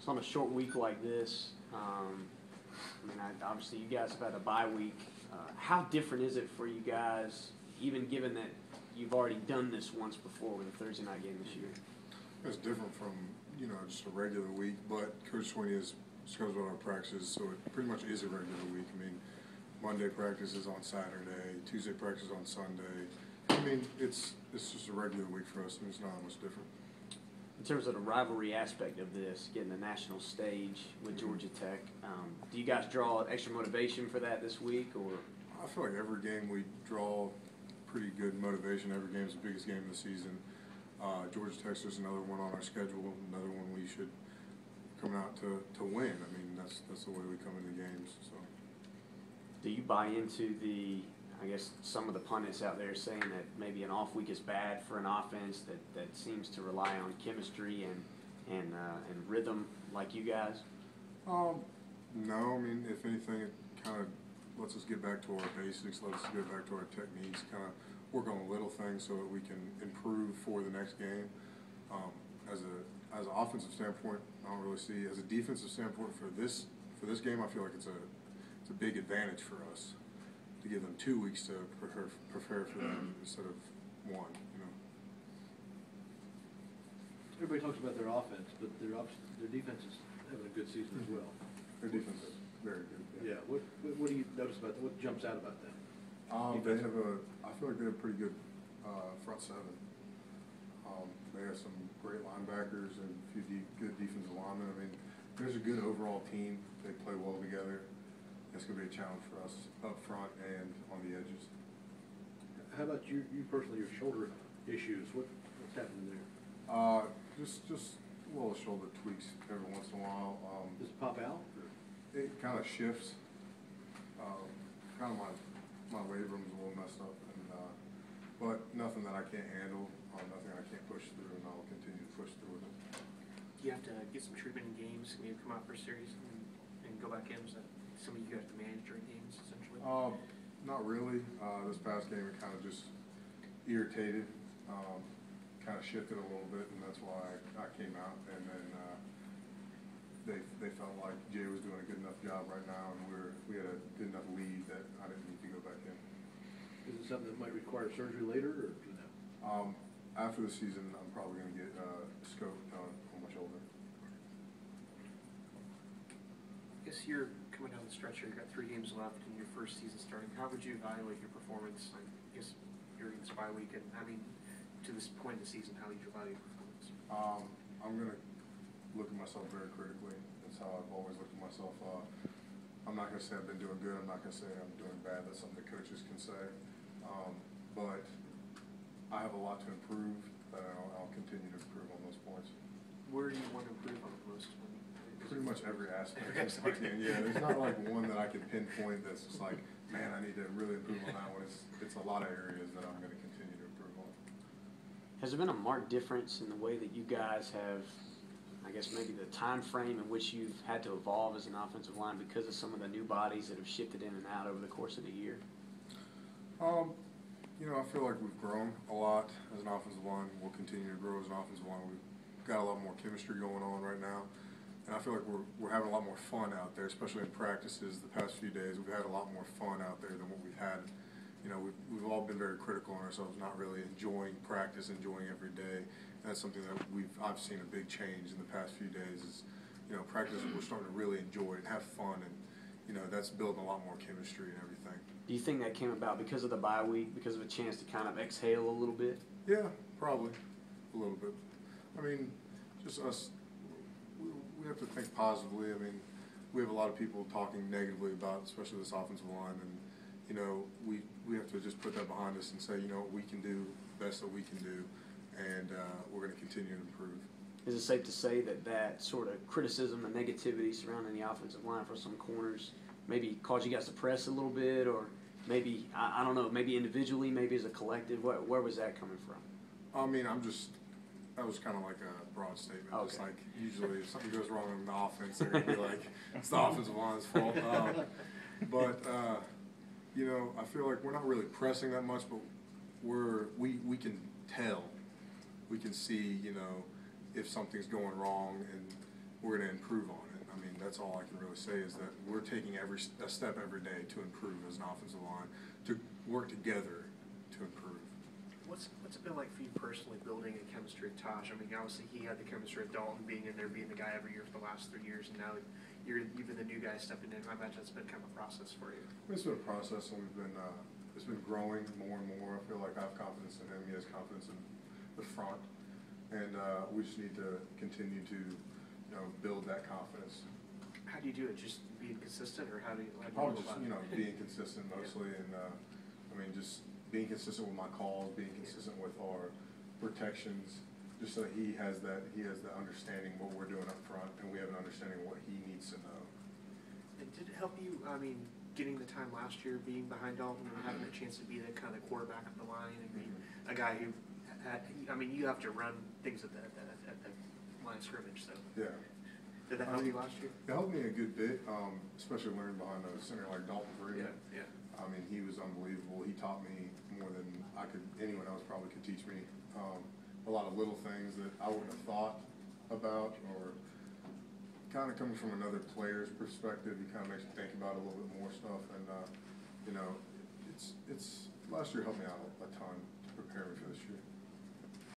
So on a short week like this, obviously you guys have had a bye week. How different is it for you guys, even given that you've already done this once before with a Thursday night game this year? It's different from, just a regular week, but Coach Sweeney has scheduled our practices, so it pretty much is a regular week. Monday practice is on Saturday, Tuesday practice is on Sunday. It's just a regular week for us, and it's not much different. In terms of the rivalry aspect of this, getting the national stage with Georgia Tech, do you guys draw extra motivation for that this week, or? I feel like every game we draw pretty good motivation. Every game is the biggest game of the season. Georgia Tech's just another one on our schedule, another one we should come out to win. That's the way we come into games. So. Do you buy into some of the pundits out there saying that maybe an off week is bad for an offense that seems to rely on chemistry and rhythm like you guys? No. If anything, it kind of lets us get back to our basics, lets us get back to our techniques, kind of work on little things so that we can improve for the next game. As an offensive standpoint, I don't really see. As a defensive standpoint for this game, I feel like it's a big advantage for us to give them 2 weeks to prepare for them instead of one. Everybody talks about their offense, but their defense is having a good season as well. Their defense is very good. Yeah. What do you notice about that? What jumps out about that? They have I feel like they have a pretty good front seven. They have some great linebackers and a few good defensive linemen. There's a good overall team. They play well together. It's going to be a challenge for us up front and on the edges. How about you personally, your shoulder issues? What's happening there? Just a little shoulder tweaks every once in a while. Does it pop out? It kind of shifts. Kind of my weight room's a little messed up, but nothing that I can't handle, nothing I can't push through, and I'll continue to push through with it. Do you have to get some treatment in games, maybe come out for a series and go back in? Is that something you have to manage during games, essentially? Not really. This past game, it kind of just irritated, kind of shifted a little bit, and that's why I came out. And then they felt like Jay was doing a good enough job right now, and we had a good enough lead that I didn't need to go back in. Is it something that might require surgery later, or no? After the season, I'm probably going to get a scope done on my shoulder. I guess you're coming down the stretch here. You've got 3 games left in your first season starting. How would you evaluate your performance? I guess during this bye week, and to this point in the season, how would you evaluate your performance? I'm going to look at myself very critically. That's how I've always looked at myself. I'm not going to say I've been doing good. I'm not going to say I'm doing bad. That's something the coaches can say. But I have a lot to improve, and I'll continue to improve on those points. Where do you want to improve on the most? Pretty much every aspect. Yeah, there's not like one that I can pinpoint that's just like, man, I need to really improve on that one. It's a lot of areas that I'm going to continue to improve on. Has there been a marked difference in the way that you guys have, I guess maybe the time frame in which you've had to evolve as an offensive line because of some of the new bodies that have shifted in and out over the course of the year? I feel like we've grown a lot as an offensive line. We'll continue to grow as an offensive line. We've got a lot more chemistry going on right now. And I feel like we're having a lot more fun out there, especially in practices the past few days. We've had a lot more fun out there than what we've had. We've all been very critical on ourselves, not really enjoying practice, enjoying every day. And that's something that I've seen a big change in the past few days is, practice we're starting to really enjoy and have fun, and that's building a lot more chemistry and everything. Do you think that came about because of the bye week, because of a chance to kind of exhale a little bit? Yeah, probably a little bit. Just us. We have to think positively. We have a lot of people talking negatively about, especially this offensive line, and we have to just put that behind us and say, what we can do, best that we can do, and we're going to continue to improve. Is it safe to say that sort of criticism and negativity surrounding the offensive line for some corners maybe caused you guys to press a little bit, or maybe, I don't know, maybe individually, maybe as a collective? Where was that coming from? That was kind of like a broad statement. Okay. Just like usually if something goes wrong in the offense, they're going to be like, it's the offensive line's fault. But I feel like we're not really pressing that much, but we can tell. We can see, if something's going wrong, and we're going to improve on it. I mean, that's all I can really say is that we're taking a step every day to improve as an offensive line, to work together to improve. What's it been like for you personally building a chemistry with Tosh? I mean, obviously he had the chemistry with Dalton, being in there, being the guy every year for the last 3 years, and now you've been the new guy stepping in. I imagine it's been kind of a process for you. It's been a process, and it's been growing more and more. I feel like I have confidence in him. He has confidence in the front, and we just need to continue to, build that confidence. How do you do it? Just being consistent, or how do you? Probably just being consistent mostly, and just being consistent with my calls, being consistent with our protections, just so that he has that understanding what we're doing up front, and we have an understanding of what he needs to know. And did it help you? I mean, getting the time last year, being behind Dalton, and having a chance to be the kind of the quarterback of the line, and being a guy who had. I mean, you have to run things at the line of scrimmage. So yeah. Did that help you last year? It helped me a good bit, especially learning behind a center like Dalton Freeman. Yeah. I mean, he was unbelievable. He taught me more than anyone else probably could teach me. A lot of little things that I wouldn't have thought about, or kind of coming from another player's perspective, he kind of makes you think about a little bit more stuff. And it's last year helped me out a ton to prepare me for this year.